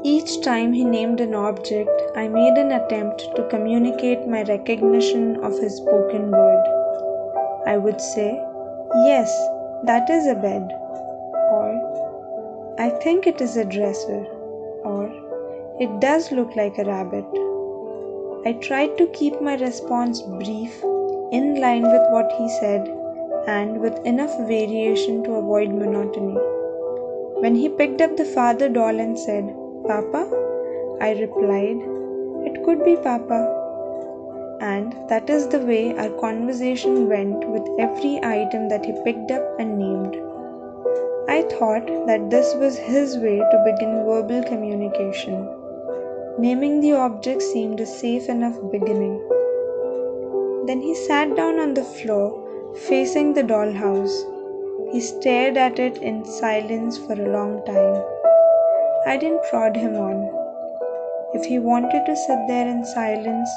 Each time he named an object, I made an attempt to communicate my recognition of his spoken word. I would say, "Yes, that is a bed," or "I think it is a dresser," or "It does look like a rabbit." I tried to keep my response brief, in line with what he said, and with enough variation to avoid monotony. When he picked up the father doll and said, "Papa," I replied, "It could be Papa." And that is the way our conversation went with every item that he picked up and named. I thought that this was his way to begin verbal communication. Naming the object seemed a safe enough beginning. Then he sat down on the floor, facing the dollhouse. He stared at it in silence for a long time. I didn't prod him on. If he wanted to sit there in silence,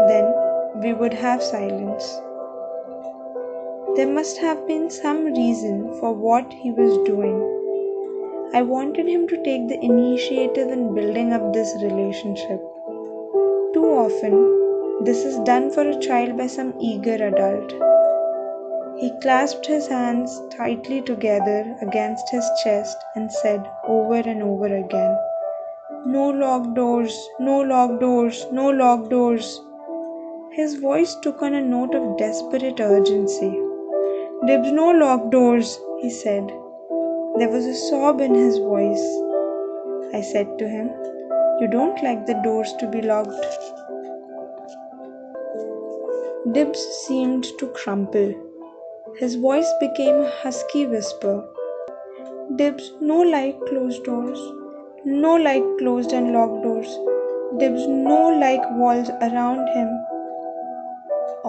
then we would have silence. There must have been some reason for what he was doing. I wanted him to take the initiative in building up this relationship. Too often, this is done for a child by some eager adult. He clasped his hands tightly together against his chest and said over and over again, "No locked doors, no locked doors, no locked doors." His voice took on a note of desperate urgency. "Dibs, no locked doors," he said. There was a sob in his voice. I said to him, "You don't like the doors to be locked." Dibs seemed to crumple. His voice became a husky whisper. "Dibs, no like closed doors. No like closed and locked doors. Dibs, no like walls around him."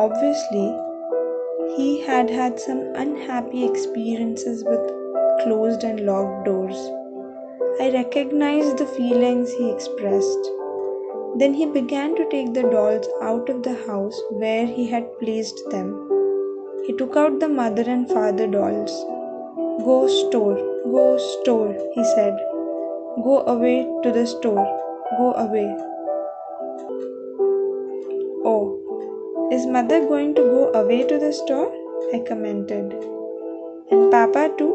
Obviously, he had had some unhappy experiences with closed and locked doors. I recognized the feelings he expressed. Then he began to take the dolls out of the house where he had placed them. He took out the mother and father dolls. "Go store," he said. "Go away to the store, go away." "Oh, is mother going to go away to the store?" I commented. "And Papa too?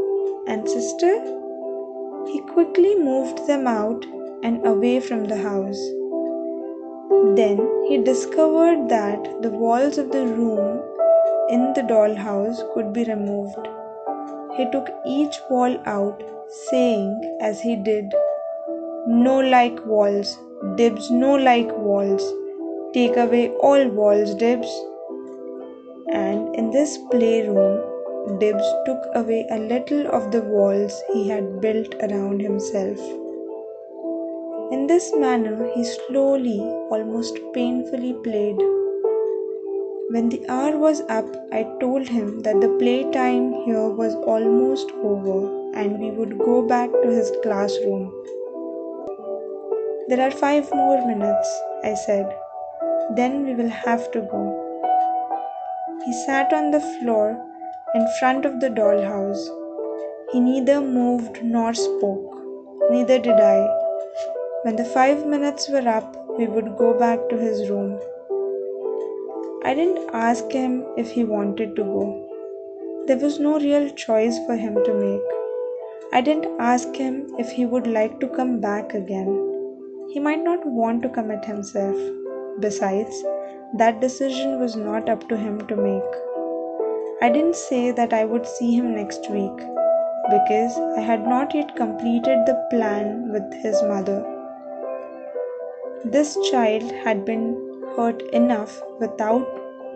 And sister?" He quickly moved them out and away from the house. Then he discovered that the walls of the room in the dollhouse could be removed. He took each wall out, saying as he did, "No like walls, Dibs, no like walls. Take away all walls, Dibs." And in this playroom, Dibs took away a little of the walls he had built around himself. In this manner, he slowly, almost painfully played. When the hour was up, I told him that the playtime here was almost over and we would go back to his classroom. "There are 5 more minutes," I said. "Then we will have to go." He sat on the floor in front of the dollhouse. He neither moved nor spoke. Neither did I. When the 5 minutes were up, we would go back to his room. I didn't ask him if he wanted to go. There was no real choice for him to make. I didn't ask him if he would like to come back again. He might not want to commit himself. Besides, that decision was not up to him to make. I didn't say that I would see him next week, because I had not yet completed the plan with his mother. This child had been hurt enough without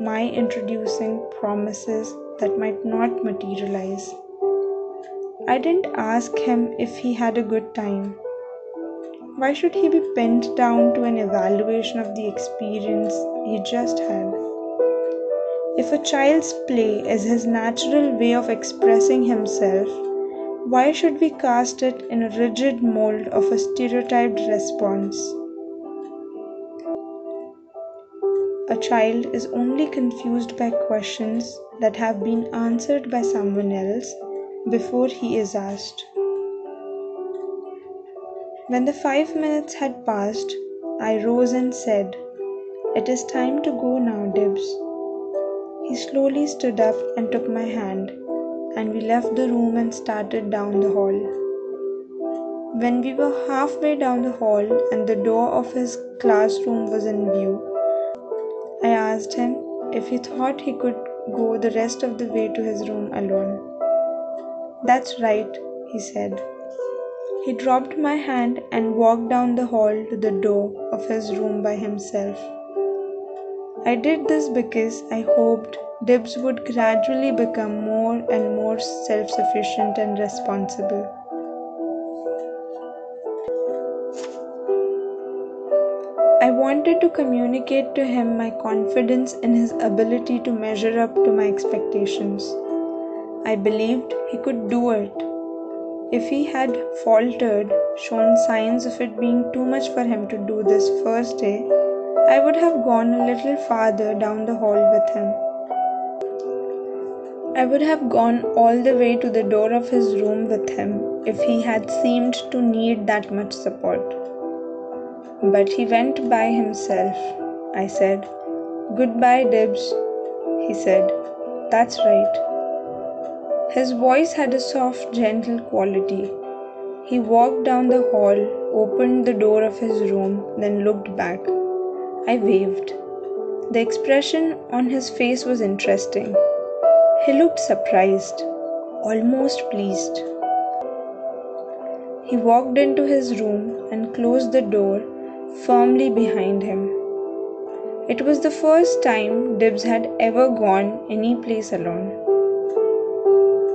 my introducing promises that might not materialize. I didn't ask him if he had a good time. Why should he be pinned down to an evaluation of the experience he just had? If a child's play is his natural way of expressing himself, why should we cast it in a rigid mold of a stereotyped response? A child is only confused by questions that have been answered by someone else before he is asked. When the 5 minutes had passed, I rose and said, "It is time to go now, Dibs." He slowly stood up and took my hand, and we left the room and started down the hall. When we were halfway down the hall and the door of his classroom was in view, I asked him if he thought he could go the rest of the way to his room alone. "That's right," he said. He dropped my hand and walked down the hall to the door of his room by himself. I did this because I hoped Dibs would gradually become more and more self-sufficient and responsible. I wanted to communicate to him my confidence in his ability to measure up to my expectations. I believed he could do it. If he had faltered, shown signs of it being too much for him to do this first day, I would have gone a little farther down the hall with him. I would have gone all the way to the door of his room with him if he had seemed to need that much support. But he went by himself. I said, "Goodbye, Dibs." He said, "That's right." His voice had a soft, gentle quality. He walked down the hall, opened the door of his room, then looked back. I waved. The expression on his face was interesting. He looked surprised, almost pleased. He walked into his room and closed the door firmly behind him. It was the first time Dibs had ever gone any place alone.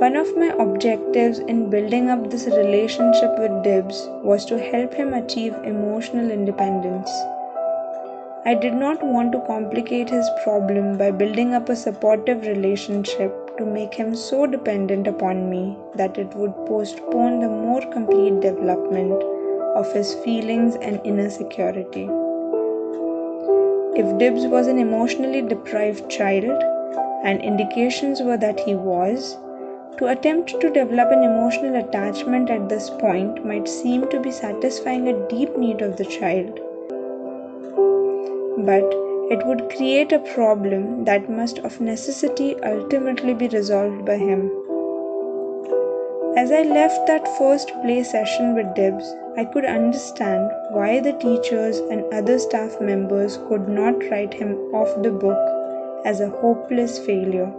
One of my objectives in building up this relationship with Dibs was to help him achieve emotional independence. I did not want to complicate his problem by building up a supportive relationship to make him so dependent upon me that it would postpone the more complete development of his feelings and inner security. If Dibs was an emotionally deprived child, and indications were that he was, to attempt to develop an emotional attachment at this point might seem to be satisfying a deep need of the child. But it would create a problem that must of necessity ultimately be resolved by him. As I left that first play session with Dibs, I could understand why the teachers and other staff members could not write him off the book as a hopeless failure.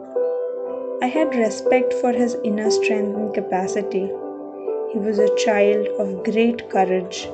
I had respect for his inner strength and capacity. He was a child of great courage,